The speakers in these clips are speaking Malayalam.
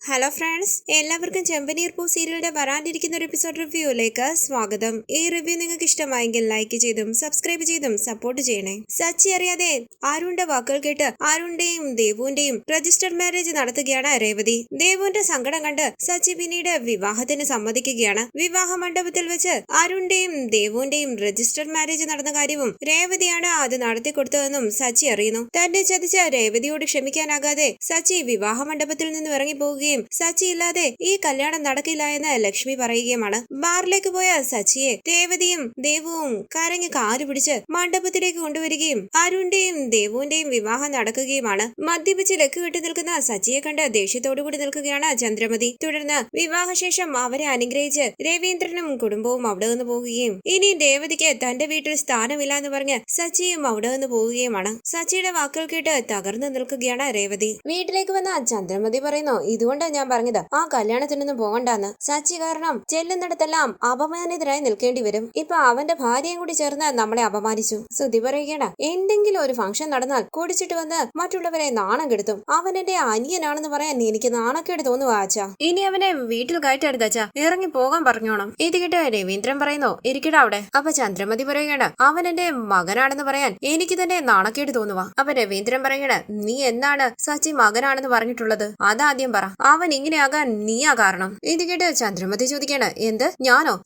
ഹലോ ഫ്രണ്ട്സ്, എല്ലാവർക്കും ചെമ്പനീർ പൂ സീരിയലിന്റെ വരാനിരിക്കുന്ന ഒരു എപ്പിസോഡ് റിവ്യൂയിലേക്ക് സ്വാഗതം. ഈ റിവ്യൂ നിങ്ങൾക്ക് ഇഷ്ടമായെങ്കിൽ ലൈക്ക് ചെയ്തും സബ്സ്ക്രൈബ് ചെയ്തും സപ്പോർട്ട് ചെയ്യണേ. സച്ചി അറിയാതെ ആരുണിന്റെ വാക്കുകൾ കേട്ട് ആരുണിന്റെയും ദേവുവിന്റെയും രജിസ്റ്റർഡ് മാരേജ് നടത്തുകയാണ് രേവതി. ദേവുവിന്റെ സങ്കടം കണ്ട് സച്ചി പിന്നീട് വിവാഹത്തിന് സമ്മതിക്കുകയാണ്. വിവാഹ മണ്ഡപത്തിൽ വെച്ച് ആരുണിന്റെയും ദേവുവിന്റെയും രജിസ്റ്റർഡ് മാരേജ് നടന്ന കാര്യവും രേവതിയാണ് അത് നടത്തിക്കൊടുത്തതെന്നും സച്ചി അറിയുന്നു. തന്നെ ചതിച്ച രേവതിയോട് ക്ഷമിക്കാനാകാതെ സച്ചി വിവാഹ മണ്ഡപത്തിൽ നിന്ന് ഇറങ്ങിപ്പോവുകയും സച്ചി ഇല്ലാതെ ഈ കല്യാണം നടക്കില്ല എന്ന് ലക്ഷ്മി പറയുകയുമാണ്. ബാറിലേക്ക് പോയ സച്ചിയെ രേവതിയും ദേവുവും കരഞ്ഞ് കാല് പിടിച്ച് മണ്ഡപത്തിലേക്ക് കൊണ്ടുവരികയും അരുണിന്റെയും ദേവുവിന്റെയും വിവാഹം നടക്കുകയുമാണ്. മദ്യപിച്ച് ലക്ക് കെട്ടി നിൽക്കുന്ന സച്ചിയെ കണ്ട് ദേഷ്യത്തോടുകൂടി നിൽക്കുകയാണ് ചന്ദ്രമതി. തുടർന്ന് വിവാഹശേഷം അവരെ അനുഗ്രഹിച്ച് രവീന്ദ്രനും കുടുംബവും അവിടെ നിന്ന് പോവുകയും ഇനി രേവതിക്ക് തന്റെ വീട്ടിൽ സ്ഥാനമില്ല എന്ന് പറഞ്ഞ് സച്ചിയും അവിടെ നിന്ന് പോവുകയുമാണ്. സച്ചിയുടെ വാക്കുകൾ കേട്ട് തകർന്നു നിൽക്കുകയാണ് രേവതി. വീട്ടിലേക്ക് വന്ന ചന്ദ്രമതി പറയുന്നു, ഇതുകൊണ്ട് ഞാൻ പറഞ്ഞത് ആ കല്യാണത്തിനൊന്നും പോകണ്ടെന്ന്. സച്ചി കാരണം ചെല്ലുന്നിടത്തെല്ലാം അപമാനിതരായി നിൽക്കേണ്ടി വരും. ഇപ്പൊ അവന്റെ ഭാര്യയും കൂടി ചേർന്ന് നമ്മളെ അപമാനിച്ചു. ശ്രുതി പറയുകയാണ്, എന്തെങ്കിലും ഒരു ഫംഗ്ഷൻ നടന്നാൽ കുടിച്ചിട്ട് വന്ന് മറ്റുള്ളവരെ നാണം കെടുത്തും. അവൻ എന്റെ അനിയനാണെന്ന് പറയാൻ എനിക്ക് നാണക്കേട് തോന്നുവാ അച്ഛാ. ഇനി അവനെ വീട്ടിൽ കയറ്റരുത് അച്ഛാ, ഇറങ്ങി പോകാൻ പറഞ്ഞോണം. ഇത് കേട്ട് രവീന്ദ്രൻ പറയുന്നു, ഇരിക്കട അവിടെ. അപ്പൊ ചന്ദ്രമതി പറയുകയാണ്, അവൻ എന്റെ മകനാണെന്ന് പറയാൻ എനിക്ക് തന്നെ നാണക്കേട് തോന്നുവാ. അപ്പൊ രവീന്ദ്രൻ പറയുകയാണ്, നീ എന്നാണ് സച്ചി മകനാണെന്ന് പറഞ്ഞിട്ടുള്ളത്? അതാദ്യം പറ. അവൻ ഇങ്ങനെയാകാൻ നീയാ കാരണം. ഇത് കേട്ട് ചന്ദ്രമതി ചോദിക്കാണ്, എന്ത്?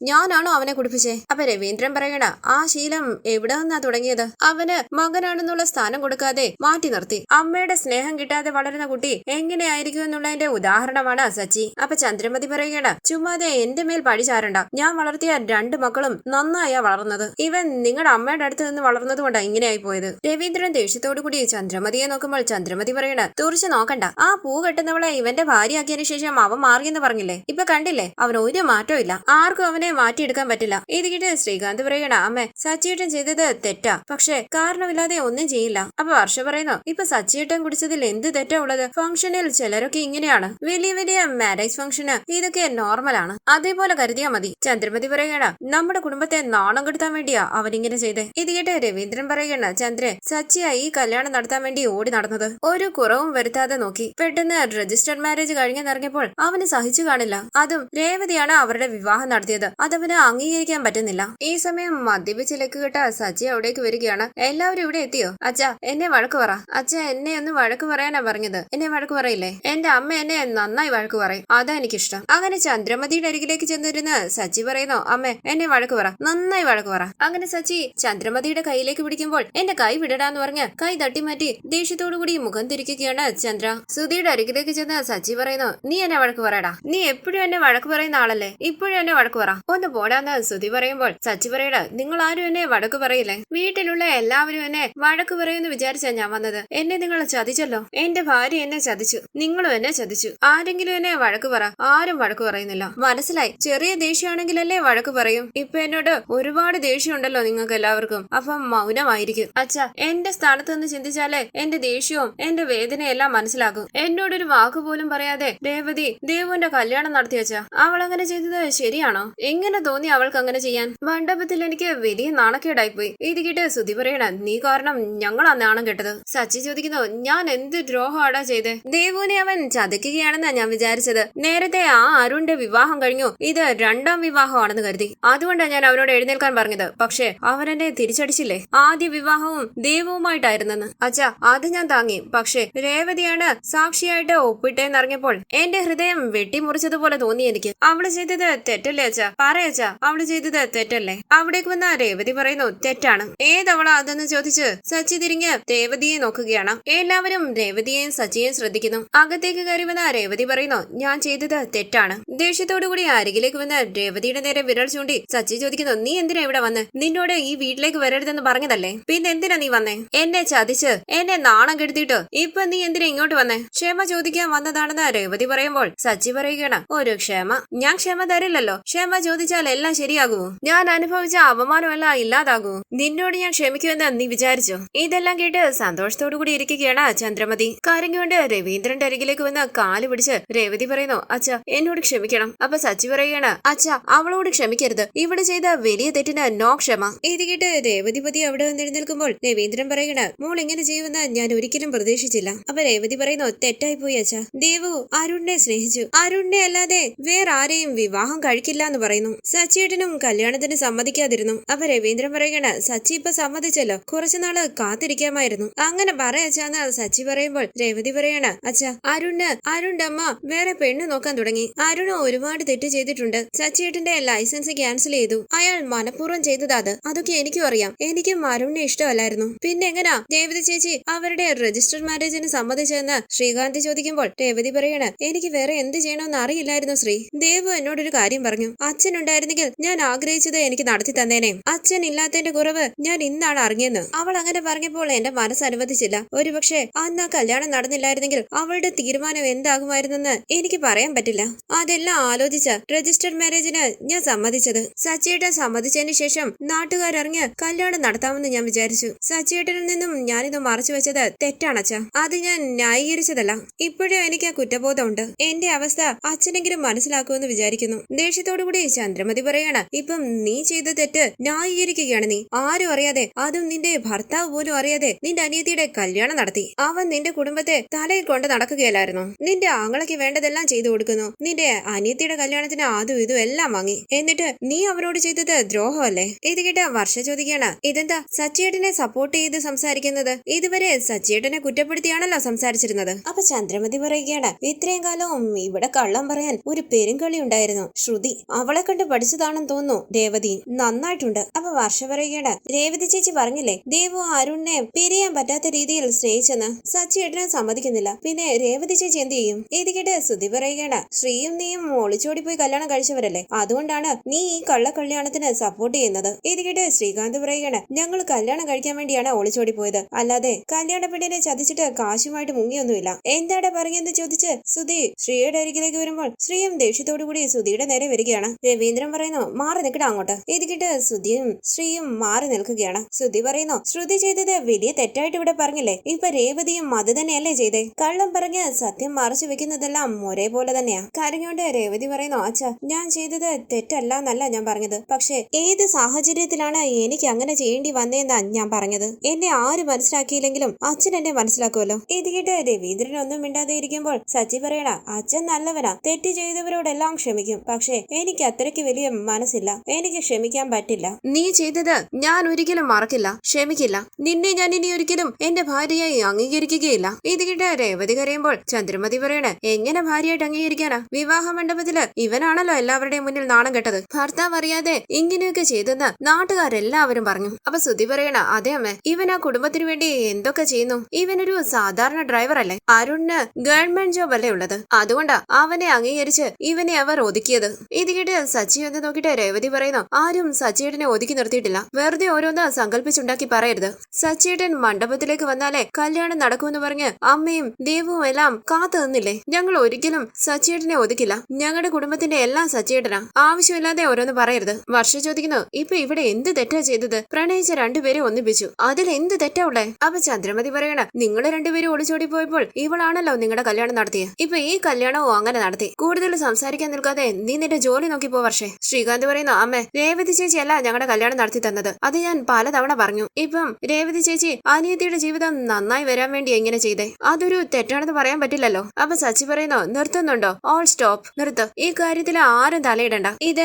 ഞാനാണോ അവനെ കുടിപ്പിച്ചേ? അപ്പൊ രവീന്ദ്രൻ പറയണ, ആ ശീലം എവിടെ നിന്നാ തുടങ്ങിയത്? അവന് മകനാണെന്നുള്ള സ്ഥാനം കൊടുക്കാതെ മാറ്റി നിർത്തി. അമ്മയുടെ സ്നേഹം കിട്ടാതെ വളരുന്ന കുട്ടി എങ്ങനെയായിരിക്കും എന്നുള്ളതിന്റെ ഉദാഹരണമാണ് സച്ചി. അപ്പൊ ചന്ദ്രമതി പറയുകയാണ്, ചുമ്മാതെ എന്റെ മേൽ പഴി ചാരണ്ട. ഞാൻ വളർത്തിയ 2 മക്കളും നന്നായാ വളർന്നത്. ഇവൻ നിങ്ങളുടെ അമ്മയുടെ അടുത്ത് നിന്ന് വളർന്നത് കൊണ്ടാ ഇങ്ങനെയായി പോയത്. രവീന്ദ്രൻ ദേഷ്യത്തോടു കൂടി ചന്ദ്രമതിയെ നോക്കുമ്പോൾ ചന്ദ്രമതി പറയണ, തുറിച്ച് നോക്കണ്ട. ആ പൂ കെട്ടുന്നവളെ ഇവന്റെ ഭാര്യയാക്കിയതിനു ശേഷം അവൻ മാറിയെന്ന് പറഞ്ഞില്ലേ? ഇപ്പൊ കണ്ടില്ലേ, അവൻ ഒരു മാറ്റവും ഇല്ല. ആർക്കും അവനെ മാറ്റിയെടുക്കാൻ പറ്റില്ല. ഇത് കേട്ട് ശ്രീകാന്ത് പറയണ, അമ്മേ സച്ചിയേട്ടൻ ചെയ്തത് തെറ്റാ, പക്ഷെ കാരണമില്ലാതെ ഒന്നും ചെയ്യില്ല. അപ്പൊ വർഷ പറയുന്നു, ഇപ്പൊ സച്ചിയേട്ടൻ കുടിച്ചതിൽ എന്ത് തെറ്റാ ഉള്ളത്? ഫംഗ്ഷനിൽ ചിലരൊക്കെ ഇങ്ങനെയാണ്. വലിയ വലിയ മാരേജ് ഫംഗ്ഷന് ഇതൊക്കെ നോർമലാണ്, അതേപോലെ കരുതിയാ മതി. ചന്ദ്രമതി പറയണ, നമ്മുടെ കുടുംബത്തെ നാണം കെടുത്താൻ വേണ്ടിയാ അവനിങ്ങനെ ചെയ്തേ. ഇത് കേട്ട് രവീന്ദ്രൻ പറയണ, ചന്ദ്രൻ സച്ചിയാ ഈ കല്യാണം നടത്താൻ വേണ്ടി ഓടി നടന്നത്. ഒരു കുറവും വരുത്താതെ നോക്കി. പെട്ടെന്ന് രജിസ്റ്റർഡ് മാരേജ് കഴിഞ്ഞെന്നിറങ്ങിയപ്പോൾ അവന് സഹിച്ചു കാണില്ല. അതും രേവതിയാണ് അവരുടെ വിവാഹം നടത്തിയത്. അതവന് അംഗീകരിക്കാൻ പറ്റുന്നില്ല. ഈ സമയം മദ്യപിച്ച് ലക്ക് കെട്ട സച്ചി അവിടേക്ക് വരികയാണ്. എല്ലാവരും ഇവിടെ എത്തിയോ? അച്ഛാ, എന്നെ വഴക്ക് പറ. അച്ഛ, എന്നെ ഒന്ന് വഴക്ക് പറയാനാ പറഞ്ഞത്. എന്നെ വഴക്ക് പറയില്ലേ? എന്റെ അമ്മ എന്നെ നന്നായി വഴക്ക് പറയും, അതാ എനിക്കിഷ്ടം. അങ്ങനെ ചന്ദ്രമതിയുടെ അരികിലേക്ക് ചെന്നിരുന്ന് സച്ചി പറയുന്നു, അമ്മേ എന്നെ വഴക്ക് പറ, നന്നായി വഴക്ക് പറ. അങ്ങനെ സച്ചി ചന്ദ്രമതിയുടെ കൈയിലേക്ക് പിടിക്കുമ്പോൾ എന്റെ കൈ വിടടാന്ന് പറഞ്ഞ് കൈ തട്ടിമാറ്റി ദേഷ്യത്തോടുകൂടി മുഖം തിരിക്കുകയാണ് ചന്ദ്ര. സുധിയുടെ അരികിലേക്ക് ചെന്ന് സച്ചി പറയുന്നു, നീ എന്നെ വഴക്ക് പറയടാ. നീ എപ്പോഴും എന്നെ വഴക്ക് പറയുന്ന ആളല്ലേ, ഇപ്പോഴും എന്നെ വഴക്ക് പറ. ഒന്ന് പോടാന്ന് സുധി പറയുമ്പോൾ സച്ചി പറയട, നിങ്ങൾ ആരും എന്നെ വഴക്ക് പറയില്ലേ? വീട്ടിലുള്ള എല്ലാവരും എന്നെ വഴക്ക് പറയുമെന്ന് വിചാരിച്ചാ ഞാൻ വന്നത്. എന്നെ നിങ്ങൾ ചതിച്ചല്ലോ. എന്റെ ഭാര്യ എന്നെ ചതിച്ചു, നിങ്ങളും എന്നെ ചതിച്ചു. ആരെങ്കിലും എന്നെ വഴക്ക് പറ. ആരും വഴക്ക് പറയുന്നില്ല. മനസ്സിലായി, ചെറിയ ദേഷ്യമാണെങ്കിലല്ലേ വഴക്ക് പറയും. ഇപ്പൊ എന്നോട് ഒരുപാട് ദേഷ്യമുണ്ടല്ലോ നിങ്ങൾക്ക് എല്ലാവർക്കും. അപ്പം മൗനമായിരിക്കും. അച്ഛാ, എന്റെ സ്ഥാനത്ത് നിന്ന് ചിന്തിച്ചാലേ എന്റെ ദേഷ്യവും എന്റെ വേദനയെല്ലാം മനസ്സിലാകും. എന്നോടൊരു വാക്ക് പോലും പറയാതെ രേവതി ദേവുവിന്റെ കല്യാണം നടത്തിയച്ചാ. അവൾ അങ്ങനെ ചെയ്തത് ശരിയാണോ? എങ്ങനെ തോന്നി അവൾക്ക് അങ്ങനെ ചെയ്യാൻ? മണ്ഡപത്തിൽ എനിക്ക് വലിയ നാണക്കേടായിപ്പോയി. ഇത് കേട്ട് സുധി പറയണ, നീ കാരണം ഞങ്ങളാ നാണം കെട്ടത്. സച്ചി ചോദിക്കുന്നു, ഞാൻ എന്ത് ദ്രോഹമാടാ ചെയ്തേ? ദേവുവിനെ അവൻ ചതിക്കുകയാണെന്നാ ഞാൻ വിചാരിച്ചത്. നേരത്തെ ആ അരുണിന്റെ വിവാഹം കഴിഞ്ഞു, ഇത് 2ാം വിവാഹമാണെന്ന് കരുതി. അതുകൊണ്ടാണ് ഞാൻ അവനോട് എഴുന്നേൽക്കാൻ പറഞ്ഞത്. പക്ഷെ അവൻ എന്നെ തിരിച്ചടിച്ചില്ലേ? ആദ്യ വിവാഹവും ദേവുവുമായിട്ടായിരുന്നെന്ന്. അച്ഛാ, അത് ഞാൻ താങ്ങി. പക്ഷെ രേവതിയാണ് സാക്ഷിയായിട്ട് ഒപ്പിട്ടേന്നറിഞ്ഞപ്പോൾ എന്റെ ഹൃദയം വെട്ടിമുറിച്ചതുപോലെ തോന്നി എനിക്ക്. അവള് ചെയ്തത് തെറ്റല്ലേ അച്ഛാ? പറയച്ചാ, അവള് ചെയ്തത് തെറ്റല്ലേ? അവിടേക്ക് വന്ന രേവതി പറയുന്നു, തെറ്റാണ്. ഏതവളാ അതെന്ന് ചോദിച്ച് സച്ചി തിരിഞ്ഞ് രേവതിയെ നോക്കുകയാണ്. എല്ലാവരും രേവതിയെയും സച്ചിയെയും ശ്രദ്ധിക്കുന്നു. അകത്തേക്ക് കയറി വന്ന രേവതി പറയുന്നു, ഞാൻ ചെയ്തത് തെറ്റാണ്. ദേഷ്യത്തോടുകൂടി അരികിലേക്ക് വന്ന് രേവതിയുടെ നേരെ വിരൽ ചൂണ്ടി സച്ചി ചോദിക്കുന്നു, നീ എന്തിനാ ഇവിടെ വന്ന്? നിന്നോട് ഈ വീട്ടിലേക്ക് വരരുതെന്ന് പറഞ്ഞതല്ലേ? പിന്നെ എന്തിനാ നീ വന്നേ? എന്നെ ചതിച്ച് എന്നെ നാണം കെടുത്തിട്ട് ഇപ്പൊ നീ എന്തിനാ ഇങ്ങോട്ട് വന്നേ? ക്ഷമ ചോദിക്കാൻ വന്നതാണെന്ന് രേവതി പറയുമ്പോൾ സച്ചി പറയുകയാണ്, ഒരു ക്ഷമ? ഞാൻ ക്ഷമ തരില്ലല്ലോ. ക്ഷമ ചോദിച്ചാൽ എല്ലാം ശരിയാകുമോ? ഞാൻ അനുഭവിച്ച അപമാനമെല്ലാം ഇല്ലാതാകുമോ? നിന്നോട് ഞാൻ ക്ഷമിക്കുമെന്ന് നീ വിചാരിച്ചോ? ഇതെല്ലാം കേട്ട് സന്തോഷത്തോടു കൂടി ഇരിക്കുകയാണ് ചന്ദ്രമതി. കരഞ്ഞുകൊണ്ട് രവീന്ദ്രന്റെ അരികിലേക്ക് വന്ന് കാല് പിടിച്ച് രേവതി പറയുന്നു, അച്ഛ എന്നോട് ക്ഷമിക്കണം. അപ്പൊ സച്ചി പറയുകയാണ്, അച്ഛ അവളോട് ക്ഷമിക്കരുത്. ഇവിടെ ചെയ്ത വലിയ തെറ്റിന് നോ ക്ഷമ. ഇത് കേട്ട് രേവതിപതി അവിടെ വന്നെഴുന്നേൽക്കുമ്പോൾ രവീന്ദ്രൻ പറയണ, മോൾ ഇങ്ങനെ ചെയ്യുമെന്ന് ഞാൻ ഒരിക്കലും പ്രതീക്ഷിച്ചില്ല. അപ്പൊ രേവതി പറയുന്നു, തെറ്റായി പോയി അച്ഛ. ദേവു അരുണിനെ സ്നേഹിച്ചു. അരുണിനെ അല്ലാതെ വേറെ ആരെയും വിവാഹം കഴിക്കില്ല എന്ന് പറയുന്നു. സച്ചിയേട്ടനും കല്യാണത്തിന് സമ്മതിക്കാതിരുന്നു. അപ്പൊ രവീന്ദ്രൻ പറയുകയാണ്, സച്ചി ഇപ്പൊ സമ്മതിച്ചല്ലോ, കുറച്ചുനാള് കാത്തിരിക്കാമായിരുന്നു. അങ്ങനെ പറയാച്ചാന്ന് സച്ചി പറയുമ്പോൾ രേവതി പറയാണ്, അച്ഛാ അരുണിന്റെ അമ്മ വേറെ പെണ്ണ് നോക്കാൻ തുടങ്ങി. അരുണ് ഒരുപാട് തെറ്റ് ചെയ്തിട്ടുണ്ട്. സച്ചിയേട്ടന്റെ ലൈസൻസ് ക്യാൻസൽ ചെയ്തു. അയാൾ മനഃപൂർവ്വം ചെയ്തതാ. അതൊക്കെ എനിക്കും അറിയാം. എനിക്കും അരുണിനെ ഇഷ്ടമല്ലായിരുന്നു. പിന്നെ എങ്ങനാ രേവതി ചേച്ചി അവരുടെ രജിസ്റ്റർ മാരേജിന് സമ്മതിച്ചെന്ന് ശ്രീകാന്ത് ചോദിക്കുമ്പോൾ രേവതി പറയാണ്, എനിക്ക് വേറെ എന്ത് ചെയ്യണമെന്ന് അറിയില്ലായിരുന്നു ശ്രീ. ദേവു എന്നോടൊരു കാര്യം പറഞ്ഞു. അച്ഛൻ ഉണ്ടായിരുന്നെങ്കിൽ ഞാൻ ആഗ്രഹിച്ചത് എനിക്ക് നടത്തി തന്നേനെ. അച്ഛൻ ഇല്ലാത്തതിന്റെ കുറവ് ഞാൻ ഇന്നാണ് അറിഞ്ഞെന്ന്. അവൾ അങ്ങനെ പറഞ്ഞപ്പോൾ എന്റെ മനസ്സ് അനുവദിച്ചില്ല. ഒരുപക്ഷെ അന്ന് ആ കല്യാണം നടന്നില്ലായിരുന്നെങ്കിൽ അവളുടെ തീരുമാനം എന്താകുമായിരുന്നെന്ന് എനിക്ക് പറയാൻ പറ്റില്ല. അതെല്ലാം ആലോചിച്ച രജിസ്റ്റർ മാരേജിന് ഞാൻ സമ്മതിച്ചത്. സച്ചിയേട്ടൻ സമ്മതിച്ചതിന് ശേഷം നാട്ടുകാരറിഞ്ഞ് കല്യാണം നടത്താമെന്ന് ഞാൻ വിചാരിച്ചു. സച്ചിയേട്ടനിൽ നിന്നും ഞാനിത് മറച്ചു വെച്ചത് തെറ്റാണച്ച. അത് ഞാൻ ന്യായീകരിച്ചതല്ല. ഇപ്പോഴും എനിക്ക് ആ കുറ്റബോധമുണ്ട്. എന്റെ അവസ്ഥ അച്ഛനെങ്കിലും മനസ്സിലാക്കുമെന്ന് വിചാരിക്കുന്നു. ദേഷ്യത്തോടുകൂടി ചന്ദ്രമതി പറയാണ്, ഇപ്പം നീ ചെയ്ത തെറ്റ് ന്യായീകരിക്കുകയാണ് നീ. ആരും അറിയാതെ, അതും നിന്റെ ഭർത്താവ് പോലും അറിയാതെ നിന്റെ അനിയത്തിയുടെ കല്യാണം നടത്തി. അവൻ നിന്റെ കുടുംബത്തെ തലയിൽ കൊണ്ട് നടക്കുകയല്ലായിരുന്നു. നിന്റെ ആങ്ങളയ്ക്ക് വേണ്ടതെല്ലാം ചെയ്തു കൊടുക്കുന്നു. നിന്റെ അനിയത്തിയുടെ കല്യാണത്തിന് അതും ഇതും എല്ലാം വാങ്ങി. എന്നിട്ട് നീ അവരോട് ചെയ്തത് ദ്രോഹമല്ലേ? ഇത് കേട്ട വർഷ ചോദിക്കാണ്, ഇതെന്താ സച്ചിയേട്ടനെ സപ്പോർട്ട് ചെയ്ത് സംസാരിക്കുന്നത്? ഇതുവരെ സച്ചിയേട്ടനെ കുറ്റപ്പെടുത്തിയാണല്ലോ സംസാരിച്ചിരുന്നത്. അപ്പൊ ചന്ദ്രമതി പറയുകയാണ്, ഇത്രയും കാലവും ഇവിടെ കള്ളം പറയാൻ ഒരു പെരുങ്കളി ഉണ്ടായിരുന്നു. ശ്രുതി അവളെ കണ്ട് പഠിച്ചതാണെന്ന് തോന്നുന്നു. രേവതി നന്നായിട്ടുണ്ട്. അപ്പൊ വർഷ പറയുകയാണ്, രേവതി ചേച്ചി പറഞ്ഞില്ലേ ദേവു അരുണിനെ പിരിയാൻ പറ്റാത്ത രീതിയിൽ സ്നേഹിച്ചെന്ന്. സച്ചിയേട്ടനെ സമ്മതിക്കുന്നില്ല. പിന്നെ രേവതി ചേച്ചി എന്ത് ചെയ്യും? ഇത് കേട്ട് ശ്രുതി പറയുകയാണ്, ശ്രീയും നീയും ഒളിച്ചോടി പോയി കല്യാണം കഴിച്ചവരല്ലേ, അതുകൊണ്ടാണ് നീ ഈ കള്ളക്കല്യാണത്തിന് സപ്പോർട്ട് ചെയ്യുന്നത്. ഇത് കേട്ട് ശ്രീകാന്ത് പറയുകയാണ്, ഞങ്ങൾ കല്യാണം കഴിക്കാൻ വേണ്ടിയാണ് ഒളിച്ചോടി പോയത്, അല്ലാതെ കല്യാണ പെണ്ണിനെ ചതിച്ചിട്ട് കാശുമായിട്ട് മുങ്ങിയൊന്നുമില്ല. എന്താണ് പറയുന്നത് ചോദിച്ച് ശ്രുതി ശ്രീയുടെ അരികിലേക്ക് വരുമ്പോൾ ശ്രീയും ദേഷ്യത്തോടുകൂടി ശ്രുതിയുടെ നേരെ വരികയാണ്. രവീന്ദ്രൻ പറയുന്നു, മാറി നിൽക്കട അങ്ങോട്ട്. ഇത് കേട്ട് ശ്രുതിയും ശ്രീയും മാറി നിൽക്കുകയാണ്. ശ്രുതി പറയുന്നു, ശ്രുതി ചെയ്തത് വലിയ തെറ്റായിട്ട് ഇവിടെ പറഞ്ഞില്ലേ, ഇപ്പൊ രേവതിയും അത് തന്നെയല്ലേ ചെയ്തേ? കള്ളം പറഞ്ഞ് സത്യം മറച്ചു വെക്കുന്നതെല്ലാം ഒരേപോലെ തന്നെയാ. കരഞ്ഞോണ്ട് രേവതി പറയുന്നു, അച്ഛാ ഞാൻ ചെയ്തത് തെറ്റല്ല എന്നല്ല ഞാൻ പറഞ്ഞത്, പക്ഷെ ഏത് സാഹചര്യത്തിലാണ് എനിക്ക് അങ്ങനെ ചെയ്യേണ്ടി വന്നേന്നാ ഞാൻ പറഞ്ഞത്. എന്നെ ആര് മനസ്സിലാക്കിയില്ലെങ്കിലും അച്ഛൻ എന്നെ മനസ്സിലാക്കുമല്ലോ. ഇത് കേട്ട് രവീന്ദ്രൻ ഒന്നും മിണ്ടാതെ ഇരിക്കുമ്പോൾ സച്ചി പറയണ, അച്ഛൻ നല്ലവനാ, തെറ്റ് ചെയ്തവരോടെല്ലാം ക്ഷമിക്കും. പക്ഷെ എനിക്ക് അത്രയ്ക്ക് വലിയ മനസ്സില്ല, എനിക്ക് ക്ഷമിക്കാൻ പറ്റില്ല. നീ ചെയ്തത് ഞാൻ ഒരിക്കലും മറക്കില്ല, ക്ഷമിക്കില്ല. നിന്നെ ഞാൻ ഇനി ഒരിക്കലും എന്റെ ഭാര്യയായി അംഗീകരിക്കുകയില്ല. ഇത് കേട്ട് രേവതി കരയുമ്പോൾ ചന്ദ്രമതി പറയണ, എങ്ങനെ ഭാര്യയായിട്ട് അംഗീകരിക്കാനാ? വിവാഹ മണ്ഡപത്തില് ഇവനാണല്ലോ എല്ലാവരുടെയും മുന്നിൽ നാണം കെട്ടത്. ഭർത്താവ് അറിയാതെ ഇങ്ങനെയൊക്കെ ചെയ്തെന്ന് നാട്ടുകാരെല്ലാവരും പറഞ്ഞു. അപ്പൊ ശ്രുതി പറയണ, അതെ അമ്മേ, ഇവൻ ആ കുടുംബത്തിന് വേണ്ടി എന്തൊക്കെ ചെയ്യുന്നു. ഇവനൊരു സാധാരണ ഡ്രൈവർ അല്ലേ, അരുണിന് ഗവൺമെന്റ് ജോബ് അല്ലേ ഉള്ളത്, അതുകൊണ്ടാ അവനെ അംഗീകരിച്ച് ഇവനെ അവർ ഒതുക്കിയത്. ഇത് കേട്ട് സച്ചി എന്ന് നോക്കിട്ട് രേവതി പറയുന്നു, ആരും സച്ചിയേട്ടനെ ഒതുക്കി നിർത്തിയിട്ടില്ല. വെറുതെ ഓരോന്ന് സങ്കല്പിച്ചുണ്ടാക്കി പറയരുത്. സച്ചിയേട്ടൻ മണ്ഡപത്തിലേക്ക് വന്നാലേ കല്യാണം നടക്കുമെന്ന് പറഞ്ഞ് അമ്മയും ദേവുവും എല്ലാം കാത്തു നിന്നില്ലേ. ഞങ്ങൾ ഒരിക്കലും സച്ചിയേട്ടനെ ഒതുക്കില്ല. ഞങ്ങളുടെ കുടുംബത്തിന്റെ എല്ലാം സച്ചിയേട്ടനാ. ആവശ്യമില്ലാതെ ഓരോന്ന് പറയരുത്. വർഷ ചോദിക്കുന്നു, ഇപ്പൊ ഇവിടെ എന്ത് തെറ്റാ ചെയ്തത്? പ്രണയിച്ച രണ്ടുപേരെ ഒന്നിപ്പിച്ചു, അതിൽ എന്ത് തെറ്റാ ഉള്ളേ? അപ്പൊ ചന്ദ്രമതി പറയണ, നിങ്ങൾ രണ്ടുപേരും ഒളിച്ചോടി പോയപ്പോൾ ഇവളാണല്ലോ നിങ്ങളുടെ കല്യാണം നടത്തിയത്. ഇപ്പൊ ഈ കല്യാണവും അങ്ങനെ നടത്തി. കൂടുതൽ സംസാരിക്കാൻ നിൽക്കാതെ നീ നിന്റെ ജോലി നോക്കിപ്പോ വർഷേ. ശ്രീകാന്ത് പറയുന്നു, അമ്മേ, രേവതി ചേച്ചി അല്ല ഞങ്ങളുടെ കല്യാണം നടത്തി തന്നത്. അത് ഞാൻ പലതവണ പറഞ്ഞു. ഇപ്പം രേവതി ചേച്ചി അനിയത്തിയുടെ ജീവിതം നന്നായി വരാൻ വേണ്ടി എങ്ങനെ ചെയ്തേ? അതൊരു തെറ്റാണെന്ന് പറയാൻ പറ്റില്ലല്ലോ. അപ്പൊ സച്ചി പറയുന്നു, നിർത്തുന്നുണ്ടോ? ഓൾ സ്റ്റോപ്പ്, നിർത്ത്. ഈ കാര്യത്തിൽ ആരും തലയിടണ്ട. ഇത്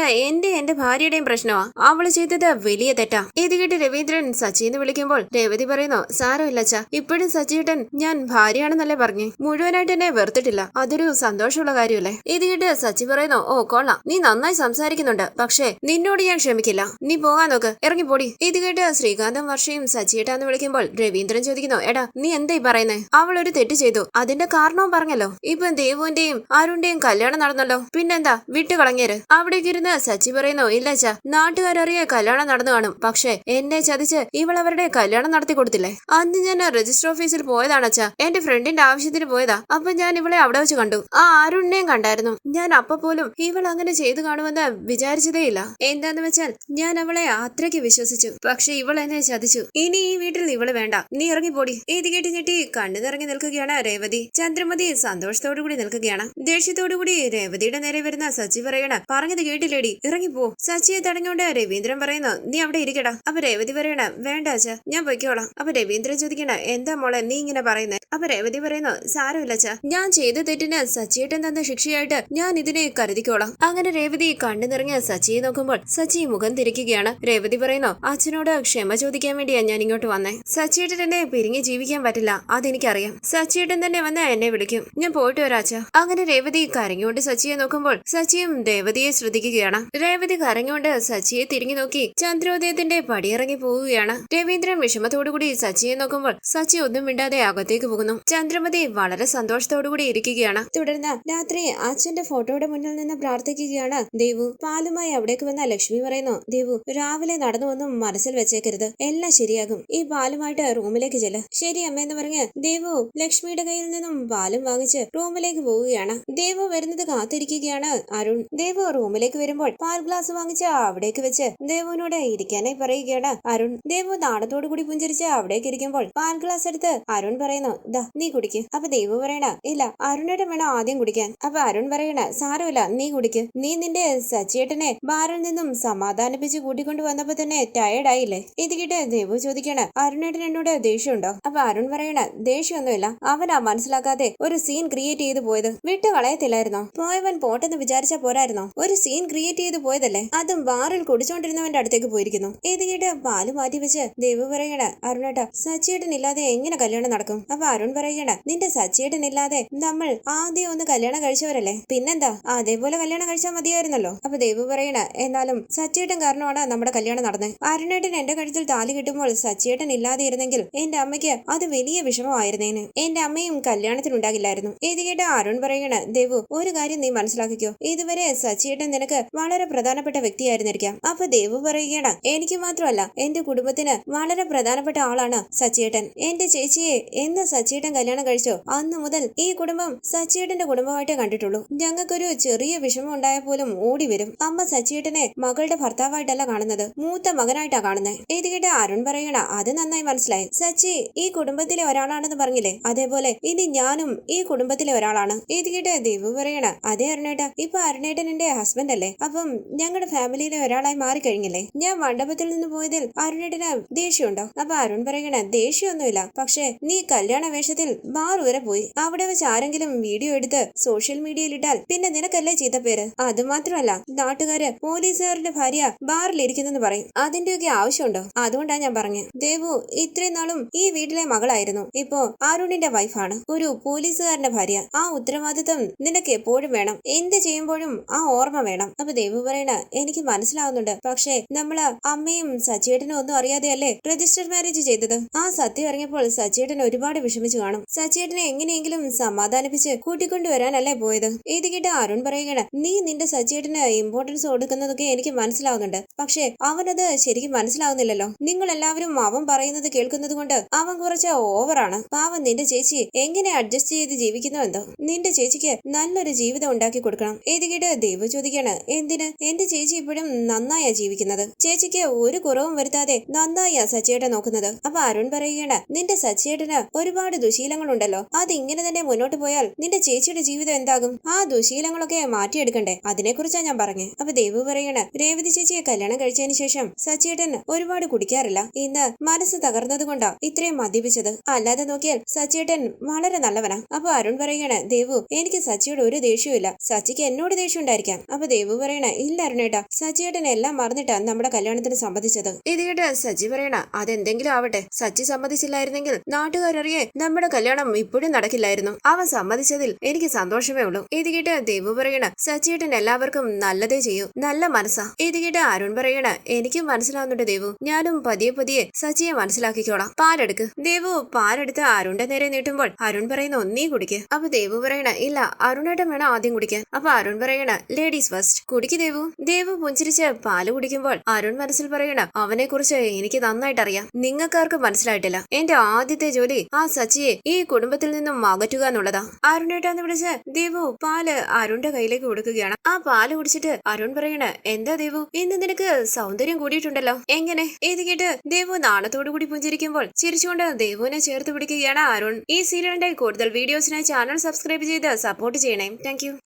എന്റെ ഭാര്യയുടെയും പ്രശ്നമാ. അവള് ചെയ്തത് വലിയ തെറ്റാ. ഇത് കേട്ട് രവീന്ദ്രൻ സച്ചിന്ന് വിളിക്കുമ്പോൾ രേവതി പറയുന്നു, സാരമില്ലച്ചാ, ഇപ്പോഴും സച്ചിയേട്ടൻ ഞാൻ ഭാര്യയാണെന്നല്ലേ പറഞ്ഞു. മുഴുവനായിട്ട് എന്നെ വെറുത്തിട്ടില്ല. അതൊരു സന്തോഷമുള്ള കാര്യമല്ലേ? ഇത് കേട്ട് സച്ചി പറയുന്നു, ഓ കൊള്ളാം, നീ നന്നായി സംസാരിക്കുന്നുണ്ട്. പക്ഷേ നിന്നോട് ഞാൻ ക്ഷമിക്കില്ല. നീ പോകാൻ നോക്ക്, ഇറങ്ങിപ്പോടി. ഇത് കേട്ട് ശ്രീകാന്തും വർഷയും സച്ചിയേട്ടാന്ന് വിളിക്കുമ്പോൾ രവീന്ദ്രൻ ചോദിക്കുന്നു, എടാ നീ എന്തായി പറയുന്നേ? അവൾ ഒരു തെറ്റ് ചെയ്തു, അതിന്റെ കാരണവും പറഞ്ഞല്ലോ. ഇപ്പൊ ദേവുവിന്റെയും അരുണിന്റെയും കല്യാണം നടന്നല്ലോ, പിന്നെന്താ വിട്ടുകളഞ്ഞേര്. അവിടേക്ക് ഇരുന്ന് സച്ചി പറയുന്നു, ഇല്ലച്ചാ, നാട്ടുകാരറിയെ കല്യാണം നടന്നു കാണും. പക്ഷെ എന്നെ ചതിച്ച് ഇവൾ അവരുടെ കല്യാണം നടത്തി കൊടുത്തില്ലേ? അന്ന് ഞാൻ രജിസ്റ്റർ ഓഫീസിൽ പോയതാണച്ചാ, എന്റെ ഫ്രണ്ടിന്റെ ആവശ്യത്തിന് പോയതാ. അപ്പൊ ഞാൻ ഇവളെ അവിടെ വെച്ച് കണ്ടു. ആ അരുണിനെയും കണ്ടായിരുന്നു. ഞാൻ അപ്പൊ പോലും ഇവൾ അങ്ങനെ ചെയ്തു കാണുമെന്ന് വിചാരിച്ചതേയില്ല. എന്താന്ന് വെച്ചാൽ ഞാൻ അവളെ അത്രയ്ക്ക് വിശ്വസിച്ചു. പക്ഷെ ഇവൾ എന്നെ ചതിച്ചു. ഇനി ഈ വീട്ടിൽ ഇവള് വേണ്ട, നീ ഇറങ്ങിപ്പോടി. ഇത് കേട്ടി ഞെട്ടി കണ്ണു നിറങ്ങി നിൽക്കുകയാണ് രേവതി. ചന്ദ്രമതി സന്തോഷത്തോടുകൂടി നിൽക്കുകയാണ്. ദേഷ്യത്തോടുകൂടി രേവതിയുടെ നേരെ വരുന്ന സച്ചി പറയണ, പറഞ്ഞത് കേട്ടില്ലേടി, ഇറങ്ങിപ്പോ. സച്ചിയെ തടഞ്ഞോണ്ട് രവീന്ദ്രൻ പറയുന്നു, നീ അവിടെ ഇരിക്കടാ. അപ്പൊ രേവതി പറയണ, വേണ്ട അച്ഛാ, ഞാൻ പൊയ്ക്കോളാം. അപ്പൊ രവീന്ദ്രൻ ചോദിക്കണ, എന്താ മോളെ നീ ഇങ്ങനെ പറയുന്നേ? അപ്പൊ രേവതി പറയുന്നു, സാരമില്ല അച്ഛാ, ഞാൻ ചെയ്ത ചെയ്ത തെറ്റിന് സച്ചിയേട്ടൻ തന്ന ശിക്ഷയായിട്ട് ഞാൻ ഇതിനെ കരുതിക്കോളാം. അങ്ങനെ രേവതി കണ്ണു നിറഞ്ഞ സച്ചിയെ നോക്കുമ്പോൾ സച്ചി മുഖം തിരിക്കുകയാണ്. രേവതി പറയുന്നു, അച്ഛനോട് ക്ഷമ ചോദിക്കാൻ വേണ്ടിയാ ഞാൻ ഇങ്ങോട്ട് വന്നേ. സച്ചിയേട്ടൻ എന്നെ പിരിഞ്ഞ് ജീവിക്കാൻ പറ്റില്ല, അതെനിക്കറിയാം. സച്ചിയേട്ടൻ തന്നെ വന്ന് എന്നെ വിളിക്കും. ഞാൻ പോയിട്ട് വരാച്ച. അങ്ങനെ രേവതി കരഞ്ഞുകൊണ്ട് സച്ചിയെ നോക്കുമ്പോൾ സച്ചിയും രേവതിയെ ശ്രദ്ധിക്കുകയാണ്. രേവതി കരഞ്ഞുകൊണ്ട് സച്ചിയെ തിരിഞ്ഞു നോക്കി ചന്ദ്രോദയത്തിന്റെ പടിയിറങ്ങി പോവുകയാണ്. രവീന്ദ്രൻ വിഷമത്തോടുകൂടി സച്ചിയെ നോക്കുമ്പോൾ സച്ചി ഒന്നും മിണ്ടാതെ അകത്തേക്ക് പോകുന്നു. ചന്ദ്രമതി വളരെ സന്തോഷത്തോടുകൂടി ഇരിക്കുകയാണ്. തുടർന്ന് രാത്രി അച്ഛന്റെ ഫോട്ടോയുടെ മുന്നിൽ നിന്ന് പ്രാർത്ഥിക്കുകയാണ് ദേവു. പാലുമായി അവിടേക്ക് വന്ന ലക്ഷ്മി പറയുന്നു, ദേവു രാവിലെ നടന്നുവന്നും മനസ്സിൽ വെച്ചേക്കരുത്, എല്ലാം ശരിയാകും. ഈ പാലുമായിട്ട് റൂമിലേക്ക് ചെല്ല്. ശരി അമ്മയെന്ന് പറഞ്ഞ് ദേവു ലക്ഷ്മിയുടെ കയ്യിൽ നിന്നും പാലും വാങ്ങിച്ച് റൂമിലേക്ക് പോവുകയാണ്. ദേവു വരുന്നത് കാത്തിരിക്കുകയാണ് അരുൺ. ദേവു റൂമിലേക്ക് വരുമ്പോൾ പാൽ ഗ്ലാസ് വാങ്ങിച്ച് അവിടേക്ക് വെച്ച് ദേവുവിനോട് ഇരിക്കാനായി പറയുകയാണ് അരുൺ. ദേവു നാണത്തോടു കൂടി പുഞ്ചിരിച്ച് അവിടേക്ക് ഇരിക്കുമ്പോൾ പാൽ ഗ്ലാസ് എടുത്ത് അരുൺ പറയുന്നു, ദാ നീ കുടിക്ക്. അപ്പൊ ദേവു പറയണ, ഇല്ല അരുണേട്ടൻ വേണം ആദ്യം കുടിക്കാൻ. അപ്പൊ അരുൺ പറയണ, സാരമില്ല നീ കുടിക്ക്. നീ നിന്റെ സച്ചിയേട്ടനെ ബാറിൽ നിന്നും സമാധാനിപ്പിച്ച് കൂട്ടിക്കൊണ്ട് വന്നപ്പോ തന്നെ ടയേർഡ് ആയില്ലേ? ഇത് കേട്ട് ദേവു ചോദിക്കണ, അരുണേട്ടൻ എന്നോട് ദേഷ്യമുണ്ടോ? അപ്പൊ അരുൺ പറയണ, ദേഷ്യമൊന്നുമില്ല, അവനാ മനസ്സിലാക്കാതെ ഒരു സീൻ ക്രിയേറ്റ് ചെയ്ത് പോയത്. വിട്ട് കളയത്തില്ലായിരുന്നോ? പോയവൻ പോട്ടെന്ന് വിചാരിച്ചാ പോരായിരുന്നോ? ഒരു സീൻ ക്രിയേറ്റ് ചെയ്ത് പോയതല്ലേ, അതും ബാറിൽ കുടിച്ചോണ്ടിരുന്നവന്റെ അടുത്തേക്ക് പോയിരിക്കുന്നു. ഇത് കേട്ട് പാല് മാറ്റി വെച്ച് ദേവു പറയണ, അരുണേട്ട സച്ചിയേട്ടൻ ഇല്ലാതെ എങ്ങനെ കല്യാണം നടക്കും? അപ്പൊ അരുൺ പറയണ, നിന്റെ സച്ചിയേട്ടൻ ഇല്ലാതെ നമ്മൾ ആദ്യം ഒന്ന് കല്യാണം കഴിച്ചവരല്ലേ, പിന്നെന്താ അതേപോലെ കല്യാണം കഴിച്ചാൽ മതിയായിരുന്നല്ലോ. അപ്പൊ ദേവു പറയണ, എന്നാലും സച്ചിയേട്ടൻ കാരണമാണ് നമ്മുടെ കല്യാണം നടന്നത്. അരുണേട്ടൻ എന്റെ കഴുത്തിൽ താലി കിട്ടുമ്പോൾ സച്ചിയേട്ടൻ ഇല്ലാതെ ഇരുന്നെങ്കിൽ എന്റെ അമ്മയ്ക്ക് അത് വലിയ വിഷമമായിരുന്നേന്. എന്റെ അമ്മയും കല്യാണത്തിനുണ്ടാകില്ലായിരുന്നു. ഇത് കേട്ട് അരുൺ പറയണ, ദേവു ഒരു കാര്യം നീ മനസ്സിലാക്കിക്കോ, ഇതുവരെ സച്ചിയേട്ടൻ നിനക്ക് വളരെ പ്രധാനപ്പെട്ട വ്യക്തിയായിരുന്നിരിക്കാം. അപ്പൊ ദേവു പറയുകയാണ്, എനിക്ക് മാത്രമല്ല എന്റെ കുടുംബത്തിന് വളരെ പ്രധാനപ്പെട്ട ആളാണ് സച്ചിയേട്ടൻ. എന്റെ ചേച്ചിയെ എന്ന് സച്ചിയേട്ടൻ കല്യാണം കഴിച്ചോ അന്ന് മുതൽ ഈ കുടുംബം സച്ചിയേട്ടന്റെ കുടുംബമായിട്ടേ കണ്ടിട്ടുള്ളൂ. ഞങ്ങൾക്കൊരു ചെറിയ വിഷമം ഉണ്ടായാൽ പോലും ഓടി വരും. അമ്മ സച്ചിയേട്ടനെ മകളുടെ ഭർത്താവായിട്ടല്ല കാണുന്നത്, മൂത്ത മകനായിട്ടാ കാണുന്നത്. ഇത് കേട്ട് അരുൺ പറയണ, അത് നന്നായി മനസ്സിലായി. സച്ചി ഈ കുടുംബത്തിലെ ഒരാളാണെന്ന് പറഞ്ഞില്ലേ, അതേപോലെ ഇനി ഞാനും ഈ കുടുംബത്തിലെ ഒരാളാണ്. ഇത് കേട്ട് ദേവു പറയണ, അതേ അരുണേട്ട, ഇപ്പൊ അരുണേട്ടൻ എന്റെ ഹസ്ബൻഡ് അല്ലേ, അപ്പം ഞങ്ങളുടെ ഫാമിലിയിലെ ഒരാളായി മാറിക്കഴിഞ്ഞില്ലേ. ഞാൻ മണ്ഡപത്തിൽ നിന്ന് പോയതിൽ അരുണേട്ടന് ദേഷ്യമുണ്ടോ? അപ്പൊ അരുൺ പറയണ, ദേഷ്യമൊന്നുമില്ല, പക്ഷെ നീ കല്യാണ വേഷത്തിൽ ബാർ വരെ പോയി. അവിടെ വെച്ച് ആരെങ്കിലും വീഡിയോ എടുത്ത് സോഷ്യൽ മീഡിയയിൽ ഇട്ടാൽ പിന്നെ നിനക്കല്ലേ ചീത്തപ്പേര്. അത് മാത്രമല്ല നാട്ടുകാര് പോലീസുകാരുടെ ഭാര്യ ബാറിലിരിക്കുന്നെന്ന് പറയും. അതിന്റെയൊക്കെ ആവശ്യമുണ്ടോ? അതുകൊണ്ടാ ഞാൻ പറഞ്ഞു. ദേവു ഇത്രയും നാളും ഈ വീട്ടിലെ മകളായിരുന്നു, ഇപ്പോ അരുണിന്റെ വൈഫാണ്, ഒരു പോലീസുകാരന്റെ ഭാര്യ. ആ ഉത്തരവാദിത്വം നിനക്ക് എപ്പോഴും വേണം, എന്ത് ചെയ്യുമ്പോഴും ആ ഓർമ്മ വേണം. അപ്പൊ ദേവു പറയണ, എനിക്ക് മനസ്സിലാവുന്നുണ്ട്, പക്ഷെ നമ്മള് അമ്മയും സച്ചിയേട്ടനും ഒന്നും അറിയാതെയല്ലേ രജിസ്റ്റർ മാരേജ് ചെയ്തത്. ആ സത്യം അറിഞ്ഞപ്പോൾ സച്ചിയേട്ടൻ ഒരുപാട് വിഷമിച്ചു കാണും. സച്ചിയേട്ടനെ എങ്ങനെയെങ്കിലും സമാധാനിപ്പിച്ച് കൂട്ടിക്കൊണ്ടുവരാനല്ലേ പോയത്. ഇത് കേട്ട് അരുൺ പറയുകയാണ്, നീ നിന്റെ സച്ചിയേട്ടന് ഇമ്പോർട്ടൻസ് കൊടുക്കുന്നതൊക്കെ എനിക്ക് മനസ്സിലാവുന്നുണ്ട്, പക്ഷെ അവനത് ശരിക്കും മനസ്സിലാവുന്നില്ലല്ലോ. നിങ്ങൾ എല്ലാവരും അവൻ പറയുന്നത് കേൾക്കുന്നത് കൊണ്ട് അവൻ കുറച്ച് ഓവറാണ്. പാവം നിന്റെ ചേച്ചി എങ്ങനെ അഡ്ജസ്റ്റ് ചെയ്ത് ജീവിക്കുന്നു എന്തോ. നിന്റെ ചേച്ചിക്ക് നല്ലൊരു ജീവിതം ഉണ്ടാക്കി കൊടുക്കണം. ഇത് കേട്ട് ദേവു ചോദിക്കാണ്, എന്തിന്? എന്റെ ചേച്ചി ഇപ്പോഴും നന്നായാ ജീവിക്കുന്നത്, ചേച്ചിക്ക് ഒരു കുറവും വരുത്താതെ നന്നായാ സച്ചിയേട്ടൻ നോക്കുന്നത്. അപ്പൊ അരുൺ പറയുകയാണ്, നിന്റെ സച്ചിയേട്ടന് ഒരുപാട് ദുശീലങ്ങളുണ്ടല്ലോ, അത് ഇങ്ങനെ തന്നെ മുന്നോട്ട് പോയാൽ നിന്റെ ചേച്ചിയുടെ ജീവിതം എന്താകും? ആ ദുശീലങ്ങളൊക്കെ മാറ്റിയെടുക്കണ്ടേ, അതിനെക്കുറിച്ചാ ഞാൻ പറഞ്ഞു. അപ്പൊ ദേവു പറയണ, രേവതി ചേച്ചിയെ കല്യാണം കഴിച്ചതിന് ശേഷം സച്ചിയേട്ടൻ ഒരുപാട് കുടിക്കാറില്ല, ഇന്ന് മനസ്സ് തകർന്നത് കൊണ്ടാ ഇത്രയും മദ്യപിച്ചത്, അല്ലാതെ നോക്കിയാൽ സച്ചിയേട്ടൻ വളരെ നല്ലവനാ. അപ്പൊ അരുൺ പറയണ, ദേവു എനിക്ക് സച്ചിയോട് ഒരു ദേഷ്യമില്ല, സച്ചിക്ക് എന്നോട് ദേഷ്യം ഉണ്ടായിരിക്കാം. അപ്പൊ ദേവു പറയണ, ഇല്ല അരുണേട്ടാ, സച്ചിയേട്ടൻ എല്ലാം മറന്നിട്ടാ നമ്മുടെ കല്യാണത്തിന് സമ്മതിച്ചത്. ഇത് കേട്ട് സച്ചി പറയണ, അതെന്തെങ്കിലും ആവട്ടെ, സച്ചി സമ്മതിച്ചില്ലായിരുന്നെങ്കിൽ നാട്ടുകാരറിയെ നമ്മുടെ കല്യാണം ഇപ്പോഴും നടക്കില്ലായിരുന്നു. അവൻ സമ്മതിച്ചതിൽ എനിക്ക് സന്തോഷമേ ഉള്ളൂ. ഇത് കേട്ട് ദേവു പറയണ, സച്ചിയേട്ടൻ എല്ലാവർക്കും നല്ലതേ ചെയ്യൂ, നല്ല മനസ്സാ. ഇത് കേട്ട് അരുൺ പറയണ, എനിക്കും മനസ്സിലാവുന്നുണ്ട് ദേവു, ഞാനും പതിയെ പതിയെ സച്ചിയെ മനസ്സിലാക്കിക്കോളാം. പാലെടുക്ക്. ദേവു പാലെടുത്ത് അരുണിന്റെ നേരെ നീട്ടുമ്പോൾ അരുൺ പറയുന്നു, നീ കുടിക്ക്. അപ്പൊ ദേവു പറയണ, ഇല്ല അരുണേട്ടൻ വേണം ആദ്യം കുടിക്കാൻ. അപ്പൊ അരുൺ പറയണ, ലേഡീസ് ഫസ്റ്റ്, കുടിക്ക് ദേവു. ദേവു പുഞ്ചിരിച്ച് പാല് കുടിക്കുമ്പോൾ അരുൺ മനസ്സിൽ പറയണ, അവനെ കുറിച്ച് എനിക്ക് നന്നായിട്ട് അറിയാം, നിങ്ങൾക്കാർക്കും മനസ്സിലായിട്ടില്ല. എന്റെ ആദ്യത്തെ ജോലി ആ സച്ചിയെ ഈ കുടുംബത്തിൽ നിന്നും അകറ്റുക എന്നുള്ളതാ. അരുണേട്ടാന്ന് വിളിച്ച് ദേവു പാല് അരുണിന്റെ കയ്യിലേക്ക് കൊടുക്കുകയാണ്. ആ പാല് കുടിച്ചിട്ട് അരുൺ പറയണ, എന്താ ദേവു ഇന്ന് നിനക്ക് സൗന്ദര്യം കൂടിയിട്ടുണ്ടല്ലോ, എങ്ങനെ? ഇത് കേട്ട് ദേവു നാണത്തോടു കൂടി പുഞ്ചിരിക്കുമ്പോൾ ചിരിച്ചുകൊണ്ട് ദേവുവിനെ ചേർത്ത് പിടിക്കുകയാണ് അരുൺ. ഈ സീരിയലിന്റെ കൂടുതൽ വീഡിയോസിനായി ചാനൽ സബ്സ്ക്രൈബ് ചെയ്ത് സപ്പോർട്ട് ചെയ്യണേ. താങ്ക്